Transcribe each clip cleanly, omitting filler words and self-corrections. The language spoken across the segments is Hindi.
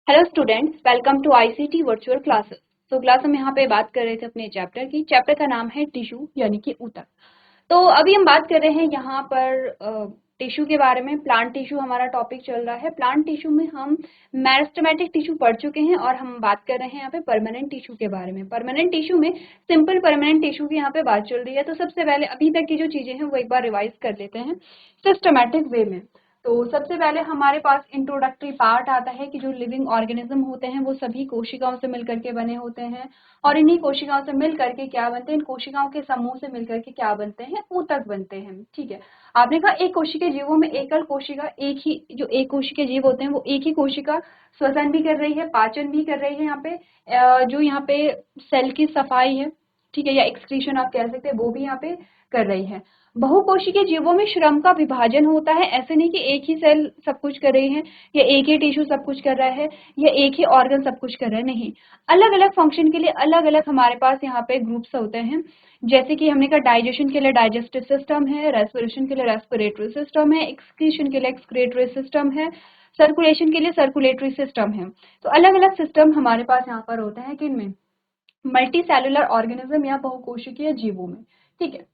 Hello students, welcome to ICT virtual classes. तो क्लास हम यहाँ पे बात कर रहे थे अपने चैप्टर की। चैप्टर का नाम है टिश्यू यानी कि ऊतक। तो अभी हम बात कर रहे हैं यहाँ पर टिश्यू के बारे में। प्लांट टिश्यू हमारा टॉपिक चल रहा है। प्लांट टिश्यू में हम मेरिस्टेमेटिक टिश्यू पढ़ चुके हैं और हम बात कर रहे हैं यहाँ पे परमानेंट टिश्यू के बारे में। परमानेंट टिश्यू में सिंपल परमानेंट टिश्यू की यहाँ पे बात चल रही है। तो सबसे पहले अभी तक की जो चीजें हैं वो एक बार रिवाइज कर लेते हैं सिस्टमेटिक वे में। तो सबसे पहले हमारे पास इंट्रोडक्टरी पार्ट आता है कि जो लिविंग ऑर्गेनिज्म होते हैं वो सभी कोशिकाओं से मिलकर के बने होते हैं और इन्हीं कोशिकाओं से मिलकर के क्या बनते हैं, इन कोशिकाओं के समूह से मिलकर के क्या बनते हैं, ऊतक बनते हैं। ठीक है, आपने कहा एक कोशिकीय जीवों में एकल कोशिका, एक ही जो एक कोशिकीय जीव होते हैं वो एक ही कोशिका श्वसन भी कर रही है, पाचन भी कर रही है। यहाँ पे जो यहाँ पे सेल की सफाई है, ठीक है, या एक्सक्रीशन आप कह सकते हैं, वो भी यहाँ पे कर रही है। बहुकोशिकीय जीवों में श्रम का विभाजन होता है। ऐसे नहीं कि एक ही सेल सब कुछ कर रही है या एक ही टिश्यू सब कुछ कर रहा है या एक ही ऑर्गन सब कुछ कर रहा है, नहीं। अलग अलग फंक्शन के लिए अलग अलग हमारे पास यहाँ पे ग्रुप्स होते हैं। जैसे कि हमने कहा डाइजेशन के लिए डाइजेस्टिव सिस्टम है, रेस्पिरेशन के लिए रेस्पिरेटरी सिस्टम है, एक्सक्रीशन के लिए एक्सक्रीटरी सिस्टम है, सर्कुलेशन के लिए सर्कुलेटरी सिस्टम है। तो अलग अलग सिस्टम हमारे पास यहाँ पर होते हैं किनमें, मल्टी सेलुलर ऑर्गेनिज्म या बहुकोशिकीय जीवों में। ठीक है,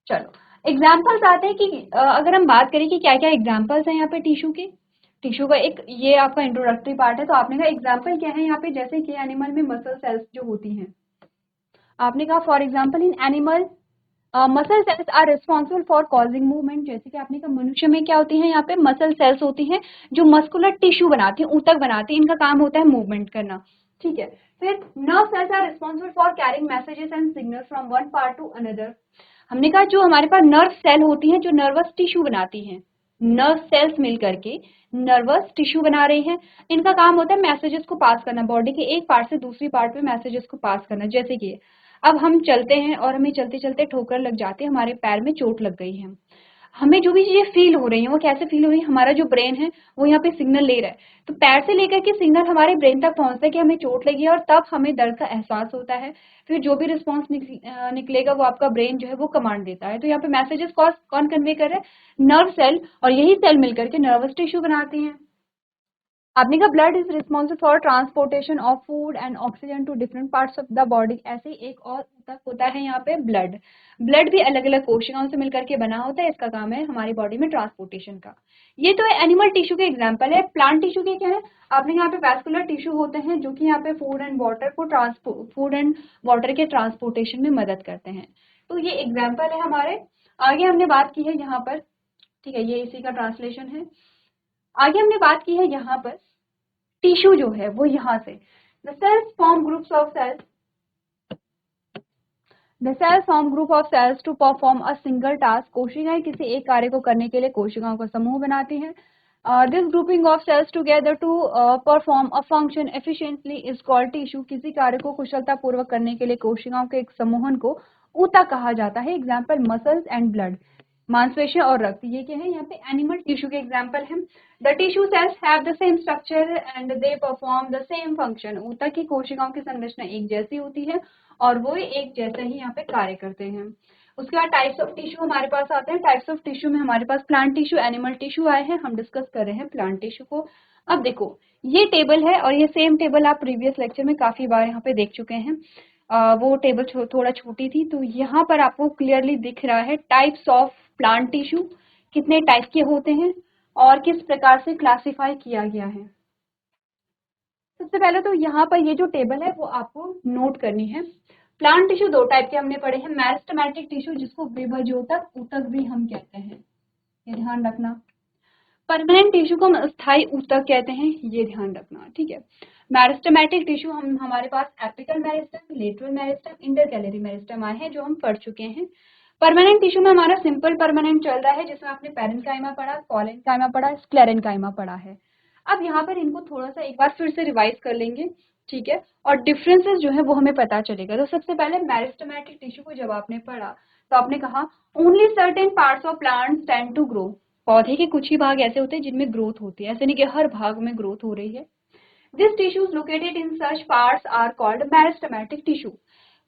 चलो एग्जाम्पल्स आते हैं कि अगर हम बात करें कि क्या क्या एग्जाम्पल्स हैं यहाँ पे टिश्यू के। टिश्यू का एक ये आपका इंट्रोडक्टरी पार्ट है। तो आपने कहा एग्जाम्पल क्या है यहाँ पे, जैसे कि एनिमल में मसल सेल्स जो होती हैं, आपने कहा for example in animal muscle cells are responsible for causing movement. जैसे कि आपने कहा मनुष्य में क्या होती है, यहाँ पे मसल सेल्स होती हैं जो मस्कुलर टिश्यू बनाती हैं, ऊतक बनाती हैं, इनका काम होता है मूवमेंट करना। ठीक है, फिर nerve cells are responsible for carrying messages and signal from one part to another. हमने कहा जो हमारे पास नर्व सेल होती हैं जो नर्वस टिश्यू बनाती हैं, नर्व सेल्स मिल करके नर्वस टिश्यू बना रही हैं, इनका काम होता है मैसेजेस को पास करना, बॉडी के एक पार्ट से दूसरी पार्ट में मैसेजेस को पास करना। जैसे कि अब हम चलते हैं और हमें चलते चलते ठोकर लग जाती है, हमारे पैर में चोट लग गई है, हमें जो भी चीजें फील हो रही है वो कैसे फील हो रही है, हमारा जो ब्रेन है वो यहाँ पे सिग्नल ले रहा है। तो पैर से लेकर के सिग्नल हमारे ब्रेन तक पहुंचता है कि हमें चोट लगी है और तब हमें दर्द का एहसास होता है। फिर जो भी रिस्पॉन्स निकलेगा वो आपका ब्रेन जो है वो कमांड देता है। तो यहाँ पे मैसेजेस कौन कन्वे कर रहा है, नर्व सेल, और यही सेल मिलकर के नर्वस टिश्यू बनाती हैं। आपने कहा blood is responsible for transportation of food and oxygen to different parts of the body. ऐसे ही एक और ऊतक होता है यहाँ पे ब्लड। ब्लड भी अलग अलग कोशिकाओं से मिलकर के बना होता है, इसका काम है हमारी बॉडी में ट्रांसपोर्टेशन का। ये तो है एनिमल टिश्यू के एग्जाम्पल है। प्लांट टिश्यू के क्या है, आपने यहाँ पे वैस्कुलर टिश्यू होते हैं जो कि यहाँ पे फूड एंड वाटर के ट्रांसपोर्टेशन में मदद करते हैं। तो ये एग्जाम्पल है हमारे। आगे हमने बात की है यहाँ पर, ठीक है, ये इसी का ट्रांसलेशन है। आगे हमने बात की है यहाँ पर टिश्यू जो है वो यहाँ से the cells form groups of cells, the cells form group of cells to perform a single task. कोशिकाएं किसी एक कार्य को करने के लिए कोशिकाओं का समूह बनाती हैं। This grouping of cells together to perform a function efficiently is called tissue. किसी कार्य को कुशलता पूर्वक करने के लिए कोशिकाओं के एक समूहन को ऊतक कहा जाता है। एग्जाम्पल मसल्स एंड ब्लड, मांसपेशियां और रक्त। ये क्या है, यहाँ पे एनिमल टिश्यू के एग्जाम्पल है। The tissue cells have the same structure and they perform the same function. ऊतक की कोशिकाओं की संरचना एक जैसी होती है और वो एक जैसे ही यहाँ पे कार्य करते हैं। उसके बाद टाइप्स ऑफ टिश्यू हमारे पास आते हैं। टाइप्स ऑफ टिश्यू में हमारे पास प्लांट टिश्यू, एनिमल टिश्यू आए हैं। हम डिस्कस कर रहे हैं प्लांट टिश्यू को। अब देखो ये टेबल है और ये सेम टेबल आप प्रीवियस लेक्चर में काफी बार यहाँ पे देख चुके हैं। वो टेबल थोड़ा छोटी थी, तो यहाँ पर आपको क्लियरली दिख रहा है टाइप्स ऑफ प्लांट टिश्यू कितने टाइप के होते हैं और किस प्रकार से क्लासिफाई किया गया है। सबसे पहले तो यहाँ पर ये जो टेबल है वो आपको नोट करनी है। प्लांट टिश्यू दो टाइप के हमने पढ़े हैं, मेरिस्टेमेटिक टिश्यू जिसको विभज्योतक ऊतक भी हम कहते हैं, ये ध्यान रखना। परमानेंट टिश्यू को हम अस्थायी ऊतक कहते हैं, ये ध्यान रखना, ठीक है। मेरिस्टेमेटिक टिश्यू हम हमारे पास apical meristem, lateral meristem, intercalary meristem आए हैं जो हम पढ़ चुके हैं। परमानेंट टिश्यू में हमारा सिंपल परमानेंट चल रहा है जिसमें आपने पैरेन्काइमा पढ़ा, कोलेनकाइमा पढ़ा, स्क्लेरेन्काइमा पढ़ा है। अब यहाँ पर इनको थोड़ा सा एक बार फिर से रिवाइज कर लेंगे, ठीक है, और डिफरेंसेस जो है वो हमें पता चलेगा। तो सबसे पहले मेरिस्टेमेटिक टिश्यू को जब आपने पढ़ा तो आपने कहा only certain parts of plants tend to grow. पौधे के कुछ ही भाग ऐसे होते हैं जिनमें ग्रोथ होती है, ऐसे नहीं कि हर भाग में ग्रोथ हो रही है। This tissues located in such parts are called meristematic tissue.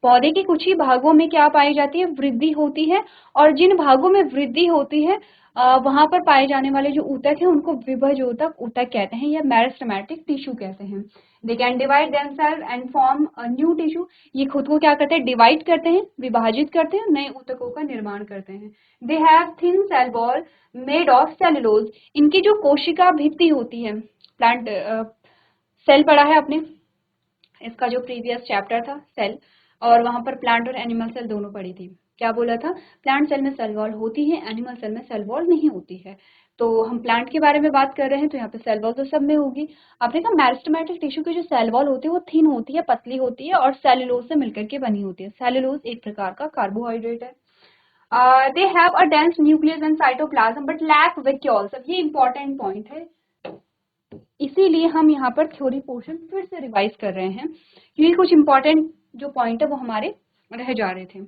पौधे के कुछ ही भागों में क्या पाई जाती है, वृद्धि होती है, और जिन भागों में वृद्धि होती है वहां पर पाए जाने वाले जो ऊतक है उनको विभजोतक ऊतक कहते हैं या मेरिस्टेमेटिक टिश्यू कहते हैं। They can divide themselves and form a new tissue. ये खुद को क्या करते हैं, डिवाइड करते हैं, विभाजित करते हैं, नए ऊतकों का निर्माण करते हैं। They have thin cell wall made of cellulose. इनकी जो कोशिका भित्ति होती है, प्लांट सेल पढ़ा है आपने, इसका जो प्रीवियस चैप्टर था सेल, और वहां पर प्लांट और एनिमल सेल दोनों पढ़ी थी। क्या बोला था, प्लांट सेल में सेल वॉल होती है, एनिमल सेल में सेल वॉल नहीं होती है। तो हम प्लांट के बारे में बात कर रहे हैं तो यहाँ पे सेल वॉल तो सब में होगी। आपने कहा मेरिस्टेमेटिक टिश्यू की जो सेल वॉल होती है वो थिन होती है, पतली होती है और सेलुलोज से मिलकर के बनी होती है। सेलुलोज एक प्रकार का कार्बोहाइड्रेट है। They have a dense nucleus and cytoplasm but lack vacuoles. अब ये इंपॉर्टेंट पॉइंट है, इसीलिए हम यहाँ पर थ्योरी पोर्शन फिर से रिवाइज कर रहे हैं क्योंकि कुछ इंपॉर्टेंट जो पॉइंट है वो हमारे रह जा रहे थे।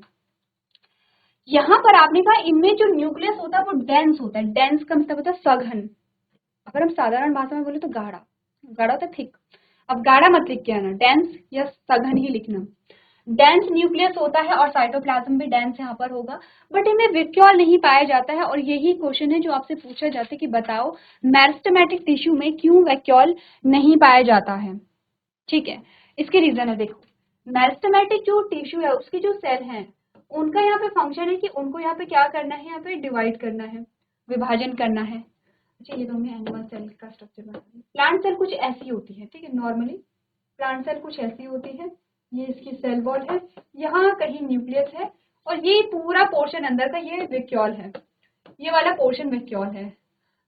यहाँ पर आपने कहा इनमें जो न्यूक्लियस होता है वो डेंस होता है। डेंस का मतलब होता है सघन। अगर हम साधारण भाषा में बोले तो गाढ़ा, गाढ़ा होता है थिक। अब गाढ़ा मत लिख के आना, डेंस या सघन ही लिखना। डेंस न्यूक्लियस होता है और साइटोप्लाज्म भी डेंस यहाँ पर होगा, बट इनमें वैक्यूल नहीं पाया जाता है। और यही क्वेश्चन है जो आपसे पूछा जाता है कि बताओ मेरिस्टेमेटिक टिश्यू में क्यों वैक्यूल नहीं पाया जाता है। ठीक है, इसके रीजन है, देखो मेरिस्टेमेटिक जो टिश्यू है उसकी जो सेल है उनका यहाँ पे फंक्शन है कि उनको यहाँ पे क्या करना है, यहाँ पे डिवाइड करना है, विभाजन करना है। अच्छा, ये तो हमने एनिमल सेल का स्ट्रक्चर बना दिया। प्लांट सेल कुछ ऐसी होती है, ठीक है, नॉर्मली प्लांट सेल कुछ ऐसी होती है। ये इसकी सेल वॉल है, यहाँ कहीं न्यूक्लियस है, और ये पूरा पोर्शन अंदर का ये वैक्यूल है, ये वाला पोर्शन वैक्यूल है।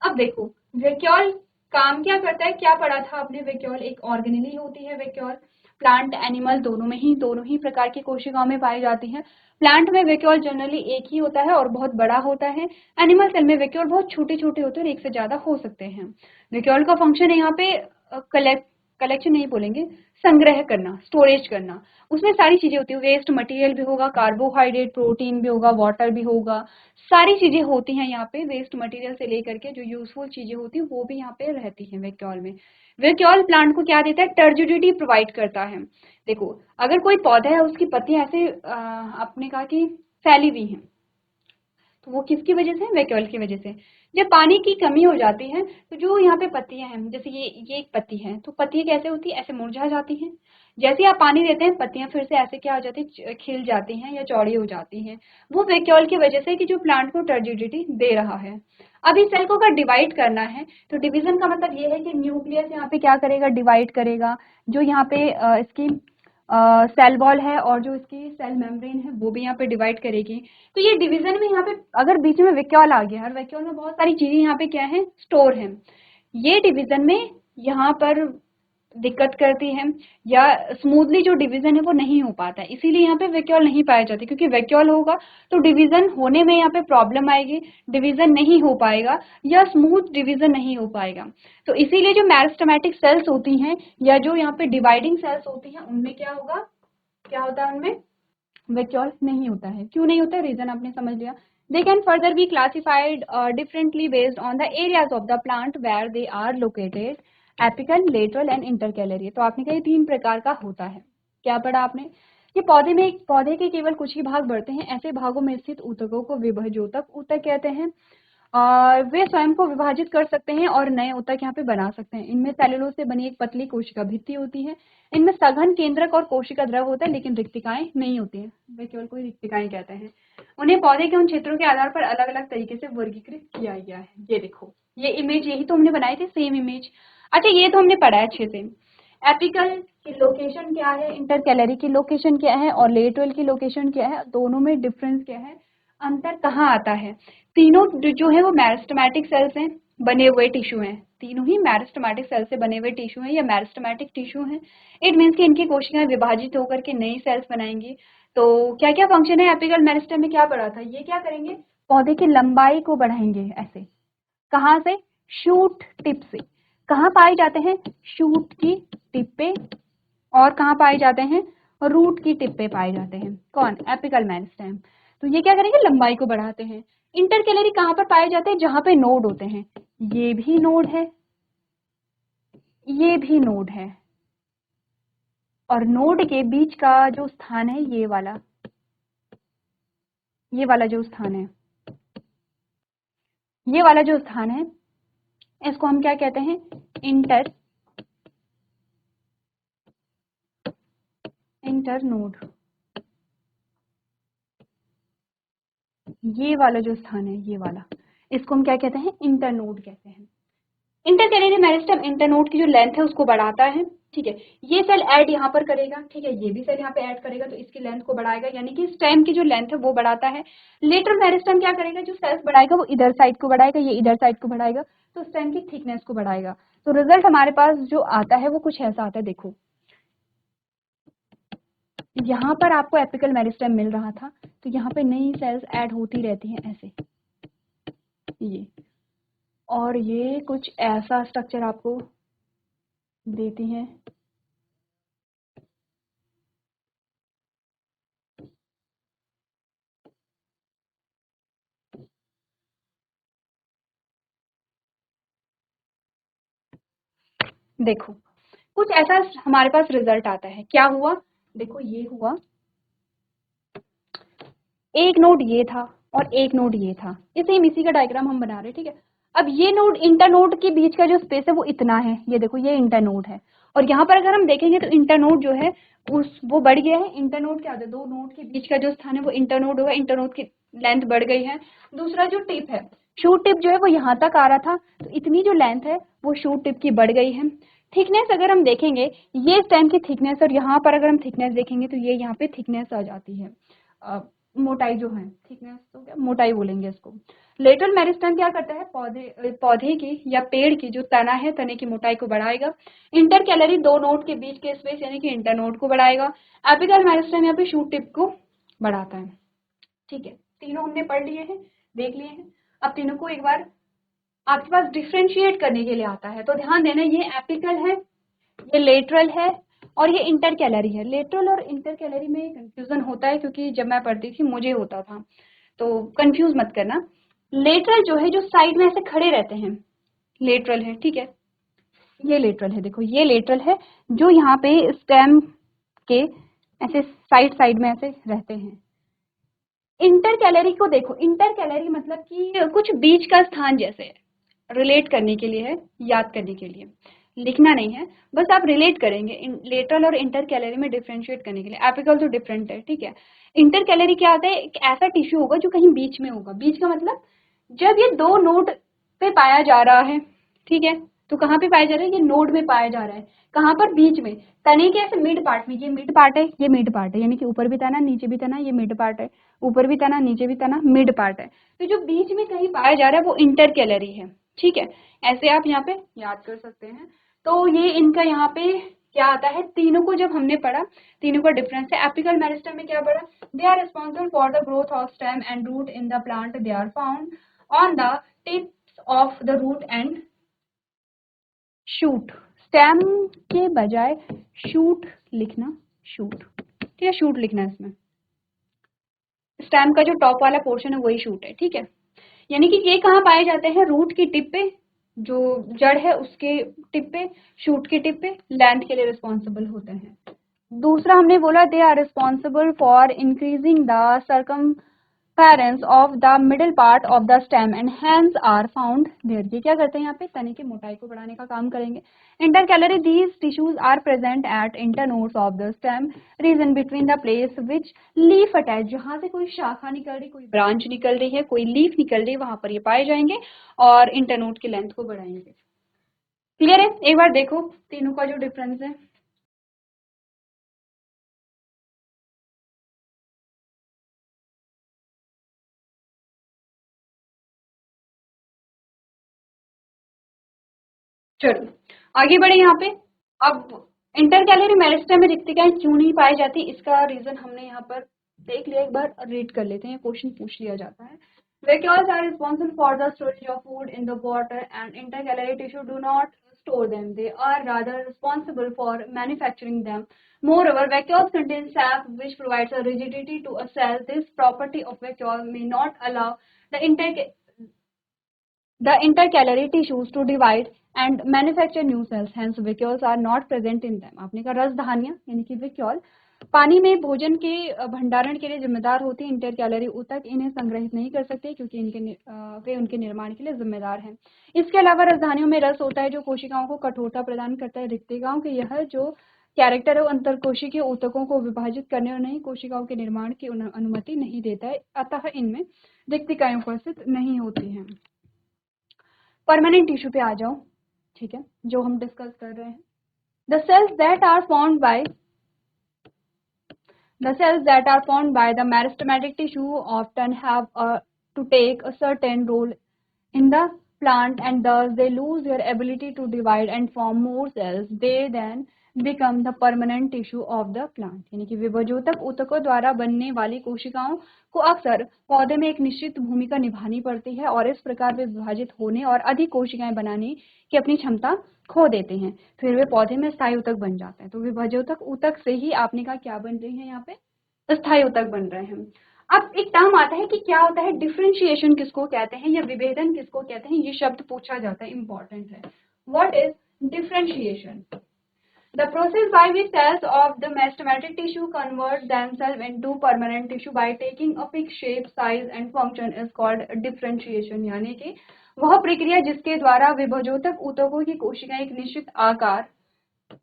अब देखो वैक्यूल काम क्या करता है, क्या पढ़ा था आपने, वैक्यूल एक ऑर्गेनेली होती है। वैक्यूल प्लांट एनिमल दोनों ही प्रकार की कोशिकाओं में पाई जाती है। प्लांट में वैक्यूल जनरली एक ही होता है और बहुत बड़ा होता है। एनिमल सेल में वैक्यूल बहुत छोटे छोटे होते हैं और एक से ज्यादा हो सकते हैं। वैक्यूल का फंक्शन है यहाँ पे कलेक्शन नहीं बोलेंगे, संग्रह करना, स्टोरेज करना। उसमें सारी चीजें होती है, वेस्ट मटेरियल भी होगा, कार्बोहाइड्रेट, प्रोटीन भी होगा, वाटर भी होगा, सारी चीजें होती हैं यहाँ पे। वेस्ट मटेरियल से लेकर के जो यूजफुल चीजें होती है वो भी यहाँ पे रहती हैं वैक्यूल में। वैक्यूल प्लांट को क्या देता है, टर्जिडिटी प्रोवाइड करता है। देखो अगर कोई पौधा है उसकी पत्तियां ऐसे आपने कहा कि फैली हुई हैं, तो वो किसकी वजह से, वैक्यूल की वजह से। जब पानी की कमी हो जाती है तो जो यहाँ पे पत्तियां हैं, जैसे ये एक पत्ती है, तो पत्तियां कैसे होती है, ऐसे मुरझा जाती हैं। जैसे आप पानी देते हैं पत्तियां फिर से ऐसे क्या हो जाती है, खिल जाती हैं या चौड़ी हो जाती हैं। वो वैक्यूल की वजह से कि जो प्लांट को टर्जिडिटी दे रहा है। अब इस सेल को अगर डिवाइड करना है तो डिवीजन का मतलब ये है कि न्यूक्लियस यहाँ पे क्या करेगा, डिवाइड करेगा। जो यहाँ पे इसकी सेल वॉल है और जो इसकी सेल मेम्ब्रेन है वो भी यहाँ पे डिवाइड करेगी। तो ये डिवीजन में यहाँ पे अगर बीच में वैक्यूल आ गया, और वैक्यूल में बहुत सारी चीजें यहाँ पे क्या है, स्टोर है, ये डिवीजन में यहाँ पर दिक्कत करती है, या स्मूथली जो डिवीजन है वो नहीं हो पाता है। इसीलिए यहाँ पे वैक्यूल नहीं पाए जाते, क्योंकि वैक्यूल होगा तो डिवीजन होने में यहाँ पे प्रॉब्लम आएगी, डिवीजन नहीं हो पाएगा या स्मूथ डिवीजन नहीं हो पाएगा। तो इसीलिए जो मेरिस्टेमेटिक सेल्स होती हैं या जो यहाँ पे डिवाइडिंग सेल्स होती हैं उनमें क्या होगा, क्या होता है उनमें, वैक्यूल नहीं होता है। क्यों नहीं होता है, रीजन आपने समझ लिया। They can further be classified differently based on the areas of the plant where they are located, apical, lateral and intercalary. तो आपने कहा 3 प्रकार का होता है। क्या पढ़ा आपने, ये पौधे के केवल कुछ ही भाग बढ़ते हैं, ऐसे भागों में स्थित ऊतकों को विभजोतक ऊतक कहते हैं। वे स्वयं को विभाजित कर सकते हैं और नए ऊतक यहाँ पे बना सकते हैं। इनमें सेलुलोज से बनी एक पतली कोशिका भित्ति होती है। इनमें सघन केंद्रक और कोशिका द्रव होता है लेकिन रिक्तिकाएं नहीं होती हैं, वे केवल कोई रिक्तिकाएं कहते हैं। उन्हें पौधे के उन क्षेत्रों के आधार पर अलग अलग तरीके से वर्गीकृत किया गया है। ये देखो ये इमेज, यही तो हमने बनाई थी, सेम इमेज। अच्छा ये तो हमने पढ़ा है अच्छे से। एपिकल की लोकेशन क्या है, इंटरकैलरी की लोकेशन क्या है और लेटरल की लोकेशन क्या है, दोनों में डिफरेंस क्या है, अंतर कहाँ आता है। तीनों जो है वो मेरिस्टेमेटिक सेल से बने हुए टिश्यू हैं, तीनों ही मेरिस्टेमेटिक सेल से बने हुए टिश्यू हैं या मेरिस्टेमेटिक टिश्यू हैं। इट मीन्स कि इनकी कोशिकाएं विभाजित होकर के नई सेल्स बनाएंगी। तो क्या क्या फंक्शन है एपिकल मेरिस्टेम में, क्या पढ़ा था, ये क्या करेंगे, पौधे की लंबाई को बढ़ाएंगे। ऐसे कहाँ से, शूट टिप से। कहाँ पाए जाते हैं, शूट की टिप पे, और कहाँ पाए जाते हैं, रूट की टिप पे पाए जाते हैं। कौन, एपिकल मेरिस्टेम। तो ये क्या करेंगे, लंबाई को बढ़ाते हैं। इंटरकैलरी कहाँ पर पाए जाते हैं, जहां पे नोड होते हैं। ये भी नोड है, ये भी नोड है, और नोड के बीच का जो स्थान है ये वाला जो स्थान है, ये वाला जो स्थान है, इसको हम क्या कहते हैं? Inter node. ये वाला जो स्थान है, ये वाला, इसको हम क्या कहते हैं? इंटर नोड कहते हैं। इंटरकैलेरी मेरिस्टम इंटरनोड की जो लेंथ है उसको बढ़ाता है, ठीक है। ये सेल ऐड यहाँ पर करेगा, ठीक है, ये भी सेल यहाँ पे ऐड करेगा तो इसकी लेंथ को बढ़ाएगा, यानी कि स्टेम की जो लेंथ है वो बढ़ाता है। लेटरल मेरिस्टम क्या करेगा? जो सेल्स बढ़ाएगा वो इधर साइड को बढ़ाएगा, ये इधर साइड को बढ़ाएगा, तो स्टेम की थिकनेस को बढ़ाएगा। तो रिजल्ट हमारे पास जो आता है वो कुछ ऐसा आता है, देखो यहाँ पर आपको एपिकल मेरिस्टम मिल रहा था, तो यहाँ पे नई सेल्स ऐड होती रहती हैं ऐसे, ये, और ये कुछ ऐसा स्ट्रक्चर आपको देती हैं। देखो कुछ ऐसा हमारे पास रिजल्ट आता है। क्या हुआ? देखो ये हुआ, एक नोड ये था और एक नोड ये था, इसी का डायग्राम हम बना रहे हैं, ठीक है। अब ये नोड इंटरनोड के बीच का जो स्पेस है वो इतना है, ये देखो ये इंटरनोड है, और यहाँ पर अगर हम देखेंगे तो इंटरनोड जो है वो बढ़ गया है। इंटरनोड क्या होता है? दो नोड के बीच का जो स्थान है वो इंटरनोड होगा, इंटरनोड की लेंथ बढ़ गई है। दूसरा जो टिप है, शूट टिप जो है वो यहाँ तक आ रहा था, तो इतनी जो लेंथ है वो शूट टिप की बढ़ गई है। थिकनेस अगर हम देखेंगे, ये स्टेम की थिकनेस, और यहाँ पर अगर हम थिकनेस देखेंगे तो ये यहाँ पे थिकनेस आ जाती है, मोटाई जो है, थिकनेस तो क्या मोटाई बोलेंगे इसको। लेटरल मेरिस्टम क्या करता है? पौधे की या पेड़ की जो तना है, तने की मोटाई को बढ़ाएगा। इंटरकैलरी दो नोड के बीच के स्पेस यानी कि इंटरनोड को बढ़ाएगा। एपिकल मेरिस्टम यहाँ पे शूट टिप को बढ़ाता है, ठीक है। तीनों हमने पढ़ लिए हैं, देख लिए हैं। अब तीनों को एक बार आपके पास डिफ्रेंशिएट करने के लिए आता है, तो ध्यान देना, ये एपिकल है, ये लेटरल है, और ये इंटरकैलरी है। लेटरल और इंटरकैलरी में कंफ्यूजन होता है, क्योंकि जब मैं पढ़ती थी मुझे होता था, तो कंफ्यूज मत करना। लेटरल जो है, जो साइड में ऐसे खड़े रहते हैं, लेटरल है, ठीक है। ये लेटरल है, देखो ये लेटरल है, जो यहाँ पे स्टेम के ऐसे साइड साइड में ऐसे रहते हैं। इंटरकैलरी को देखो, इंटरकैलरी मतलब कि कुछ बीच का स्थान जैसे, रिलेट करने के लिए है, याद करने के लिए, लिखना नहीं है, बस आप रिलेट करेंगे लेटरल और इंटर कैलरी में डिफरेंशिएट करने के लिए। एपिकल तो डिफरेंट है, ठीक है। इंटर कैलरी क्या होता है? एक ऐसा टिश्यू होगा जो कहीं बीच में होगा। बीच का मतलब जब ये दो नोड पे पाया जा रहा है, ठीक है, तो कहाँ पे पाया जा रहा है? ये नोड में पाया जा रहा है। कहाँ पर? बीच में, तने के ऐसे मिड पार्ट में। ये मिड पार्ट है, ये मिड पार्ट है, यानी कि ऊपर भी तना नीचे भी तना, ये मिड पार्ट है, ऊपर भी तना नीचे भी तना, मिड पार्ट है। तो जो बीच में कहीं पाया जा रहा है वो इंटर कैलरी है, ठीक है। ऐसे आप यहाँ पे याद कर सकते हैं। तो ये इनका यहाँ पे क्या आता है? तीनों को जब हमने पढ़ा, तीनों का डिफरेंस है। एपिकल मेरिस्टम में क्या पढ़ा? They are responsible for the growth of stem and root in the plant. They are found on the tips of the root and shoot. Stem के बजाय शूट लिखना, शूट, ठीक है, शूट लिखना है इसमें। स्टेम का जो टॉप वाला पोर्शन है वही शूट है, ठीक है। यानी कि ये कहाँ पाए जाते हैं? रूट की टिप पे, जो जड़ है उसके टिप पे, शूट की टिप पे लैंड के लिए रिस्पॉन्सिबल होते हैं। दूसरा हमने बोला they are responsible for increasing the circumference of the middle part of the stem and hence are found there. ये क्या करते हैं? यहाँ पे तने की मोटाई को बढ़ाने का काम करेंगे। Intercalary these tissues are present at internodes of the stem region between the place which leaf attach. जहां से कोई शाखा निकल रही, कोई ब्रांच निकल रही है, कोई लीफ निकल रही है, वहां पर ये पाए जाएंगे और इंटरनोड की लेंथ को बढ़ाएंगे। क्लियर है? एक बार देखो तीनों का जो डिफरेंस है। चलो आगे बढ़े यहाँ पे। अब इंटरकैलरी मेरिस्टेम में रिक्तिकाएं क्यों नहीं पाई जाती, इसका रीजन हमने यहाँ पर देख लिया। एक बार रीड कर लेते हैं, क्वेश्चन पूछ लिया जाता है। Vacuoles are responsible for the storage of food in the water and intercalary tissue do not store them. They are rather responsible for manufacturing them. Moreover, vacuoles contain sap which provides a rigidity to a cell. This property of vacuole may not allow the the intercalary tissues to divide and manufacture new cells, hence vacuoles are not present in them. आपने कहा रसधानियां यानी कि vacuole पानी में भोजन के भंडारण के लिए जिम्मेदार होती है, इंटरकैलोरी ऊतक इन्हें संग्रहित नहीं कर सकते क्योंकि वे उनके निर्माण के लिए जिम्मेदार हैं। इसके अलावा रसधानियों में रस होता है जो कोशिकाओं को कठोरता प्रदान करता है। रिक्तिकाओं के यह जो कैरेक्टर है वो अंतरकोशिकीय ऊतकों को विभाजित करने और नई कोशिकाओं के निर्माण की अनुमति नहीं देता है, अतः इनमें रिक्तिकाएं उपस्थित नहीं होती हैं। परमानेंट टिश्यू पे आ जाओ, ठीक है, जो हम डिस्कस कर रहे हैं। The cells that are formed by the meristematic tissue often have to take a certain role in the plant, and thus they lose their ability to divide and form more cells. They then become the permanent tissue of the plant. यानी कि विभजोतक ऊतकों द्वारा बनने वाली कोशिकाओं को अक्सर पौधे में एक निश्चित भूमिका निभानी पड़ती है और इस प्रकार वे विभाजित होने और अधिक कोशिकाएं बनाने की अपनी क्षमता खो देते हैं, फिर वे पौधे में स्थायी ऊतक बन जाते हैं। तो विभजोतक ऊतक से ही आपने कहा क्या बन रहे हैं, यहाँ पे स्थायी ऊतक बन रहे हैं। अब एक टर्म आता है कि क्या होता है डिफरेंशिएशन किसको कहते हैं या विभेदन किसको कहते हैं, ये शब्द पूछा जाता है, इंपॉर्टेंट है। What is differentiation? The process by which cells of the meristematic tissue convert themselves into permanent tissue by taking a fixed shape, size and function is called differentiation. यानी कि वह प्रक्रिया जिसके द्वारा विभजोतक ऊतकों की कोशिकाएं एक निश्चित आकार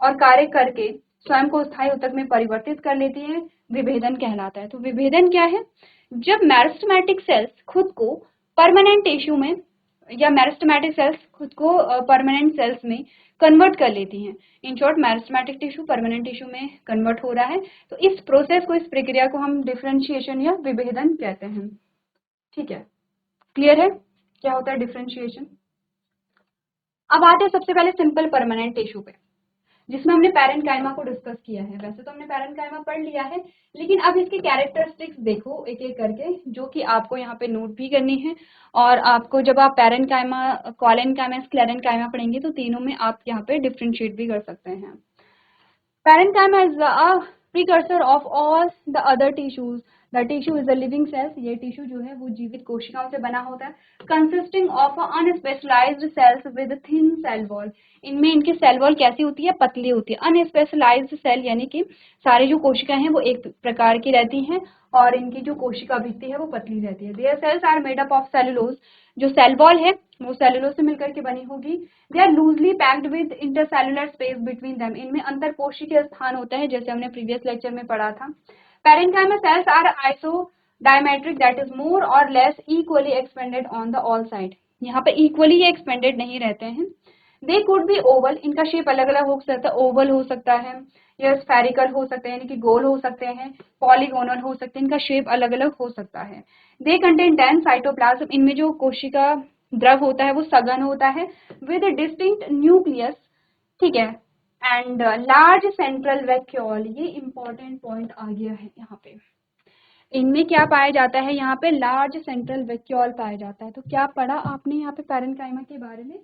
और कार्य करके स्वयं को स्थायी ऊतक में परिवर्तित कर लेती है, विभेदन कहलाता है। तो विभेदन क्या है? जब मेरिस्टेमेटिक सेल्स खुद को परमानेंट टिश्यू में या मेरिस्टेमेटिक सेल्स खुद को परमानेंट सेल्स में कन्वर्ट कर लेती हैं। In short meristematic tissue permanent tissue में कन्वर्ट हो रहा है, तो इस प्रोसेस को, इस प्रक्रिया को हम डिफरेंशिएशन या विभेदन कहते हैं। ठीक है, क्लियर है क्या होता है डिफरेंशिएशन? अब आते हैं सबसे पहले सिंपल परमानेंट टिश्यू पे, जिसमें हमने पैरेन्काइमा को डिस्कस किया है। वैसे तो हमने पैरेन्काइमा पढ़ लिया है, लेकिन अब इसके कैरेक्टरिस्टिक्स देखो एक एक करके, जो कि आपको यहाँ पे नोट भी करनी है। और आपको जब आप पैरेन्काइमा, क्वालेनकाइमा, स्क्लेरेन्काइमा पढ़ेंगे तो तीनों में आप यहाँ पे डिफ्रेंशिएट भी कर सकते हैं। Parenchyma is a precursor of all the other tissues. The tissue is a living cells. ये टिश्यू जो है वो जीवित कोशिकाओं से बना होता है। Consisting of unspecialised cells with thin cell wall. इनमें इनकी सेल वॉल कैसी होती है? पतली होती है। अनस्पेशलाइज्ड सेल यानी कि सारी जो कोशिकाएं हैं वो एक प्रकार की रहती हैं और इनकी जो कोशिका भित्ति है वो पतली रहती है। Their cells are made up of cellulose. जो सेल वॉल है वो सेलुलोज से मिलकर के बनी होगी। They are loosely packed with intercellular space between them. इनमें अंतर कोशिकीय स्थान होता है, जैसे हमने प्रीवियस लेक्चर में पढ़ा था। Parenchyma cells are isodiametric, that is more or less equally expanded on the all side. यहाँ पे इक्वली ये एक्सपेंडेड नहीं रहते हैं। They could be oval. इनका शेप अलग अलग हो सकता है, ओवल हो सकता है या स्फेरिकल हो सकते हैं, यानी कि गोल हो सकते हैं, पॉलीगोनल हो सकते हैं, इनका शेप अलग अलग हो सकता है। They contain dense cytoplasm. इनमें जो कोशिका द्रव होता है वो सघन होता है विद डिस्टिंक्ट न्यूक्लियस, ठीक है, एंड लार्ज सेंट्रल वैक्यूल। ये इंपॉर्टेंट पॉइंट आ गया है यहाँ पे। इनमें क्या पाया जाता है? यहाँ पे लार्ज सेंट्रल वैक्यूल पाया जाता है। तो क्या पढ़ा आपने यहाँ पे पैरेन्काइमा के बारे में?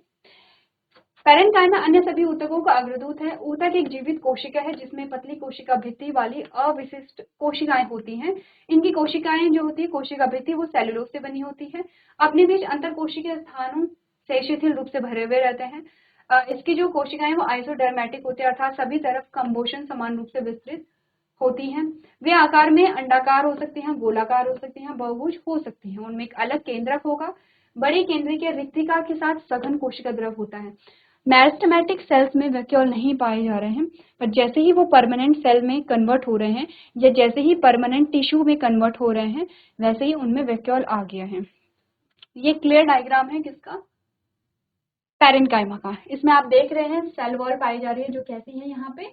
पैरेन्काइमा अन्य सभी ऊतकों का अग्रदूत है। ऊतक एक जीवित कोशिका है जिसमें पतली कोशिका भित्ति वाली अविशिष्ट कोशिकाएं होती हैं। इनकी कोशिकाएं जो होती है, कोशिका भित्ति, वो सेलुलोज से बनी होती है। अपने बीच अंतर कोशिकीय स्थानों से शिथिल रूप से भरे हुए रहते हैं। इसकी जो कोशिकाएं वो आइसोडर्मेटिक होती है, अर्थात सभी तरफ कंबोशन समान रूप से विस्तृत होती हैं। वे आकार में अंडाकार हो सकती हैं, गोलाकार हो सकती हैं, बहुभुज हो सकती हैं। उनमें एक अलग केंद्रक होगा। बड़ी केंद्रिक रिक्तिका के साथ सघन कोशिका द्रव होता है। मेरिस्टेमेटिक सेल्स में वैक्यूल नहीं पाए जा रहे हैं, पर जैसे ही वो परमानेंट सेल में कन्वर्ट हो रहे हैं या जैसे ही परमानेंट टिश्यू में कन्वर्ट हो रहे हैं, वैसे ही उनमें वैक्यूल आ गया है। ये क्लियर डायग्राम है किसका? पैरेन्काइमा का। इसमें आप देख रहे हैं सेल वॉल पाई जा रही है जो कैसी है, यहाँ पे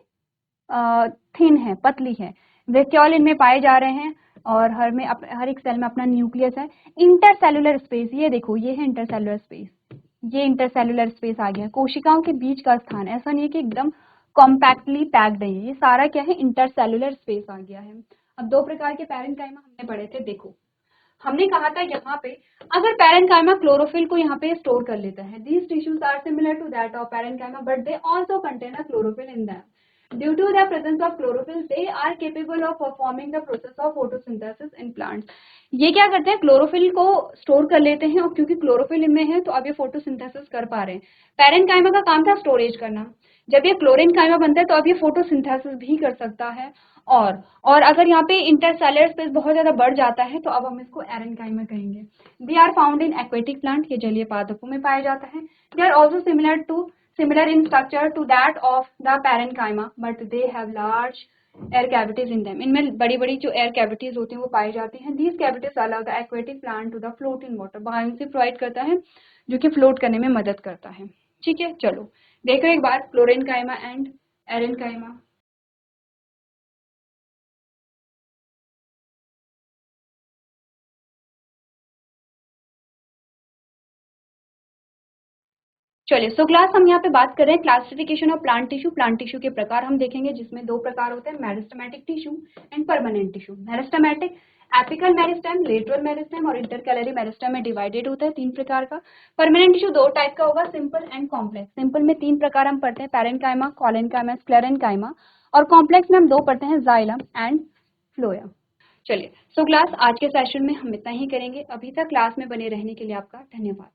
थिन है, पतली है। वैक्यूल इनमें पाए जा रहे हैं और हर एक सेल में अपना न्यूक्लियस है। इंटरसेलुलर स्पेस, ये देखो, ये है इंटरसेलुलर स्पेस। ये इंटरसेलुलर स्पेस आ गया, कोशिकाओं के बीच का स्थान। ऐसा नहीं है कि एकदम कॉम्पैक्टली पैक्ड है, ये सारा क्या है? इंटरसेलुलर स्पेस आ गया है। अब दो प्रकार के पैरेन्काइमा हमने पढ़े थे। देखो, हमने कहा था यहाँ पे अगर पैरेन्काइमा क्लोरोफिल को यहाँ पे स्टोर कर लेता है, these tissues are similar to that of parenchyma but they also contain a chlorophyll in them. Due to the presence of chlorophyll, they are capable of performing the process of photosynthesis in plants. ये क्या करते हैं, क्लोरोफिल को स्टोर कर लेते हैं और क्योंकि क्लोरोफिल इनमें है तो अब ये फोटोसिंथेसिस कर पा रहे हैं। पैरेन्काइमा का काम था स्टोरेज करना, जब ये क्लोरेन्काइमा बनता है तो अब ये फोटोसिंथेसिस भी कर सकता है। और अगर यहाँ पे इंटरसेलुलर स्पेस बहुत ज्यादा बढ़ जाता है तो अब हम इसको एरेन्काइमा कहेंगे। They are found in aquatic plant, ये जलीय पादपों में पाया जाता है। They are also similar in structure to that of the parenchyma, but they have large air cavities in them. इनमें बड़ी बड़ी जो एयर कैविटीज होती हैं वो पाई जाती हैं। These cavities allow the aquatic plant to the float in water, buoyancy provide करता है जो कि फ्लोट करने में मदद करता है। ठीक है, चलो देखो एक बार क्लोरेन्काइमा एंड एरेन्काइमा। चलिए, सो क्लास हम यहाँ पे बात कर रहे हैं classification of plant tissue. Plant tissue के प्रकार हम देखेंगे जिसमें दो प्रकार होते हैं, meristematic tissue and permanent tissue. Meristematic apical meristem, lateral meristem और इंटरकैलरी मेरिस्टेम में डिवाइडेड होता है, 3 प्रकार का। परमानेंट टिश्यू 2 टाइप का होगा, सिंपल एंड कॉम्प्लेक्स। सिंपल में 3 प्रकार हम पढ़ते हैं, पैरेन्काइमा, कोलेन्काइमा, स्क्लेरेन्काइमा, और कॉम्प्लेक्स में हम 2 पढ़ते हैं, जाइलम एंड फ्लोएम। चलिए, सो क्लास आज के सेशन में हम इतना ही करेंगे। अभी तक क्लास में बने रहने के लिए आपका धन्यवाद।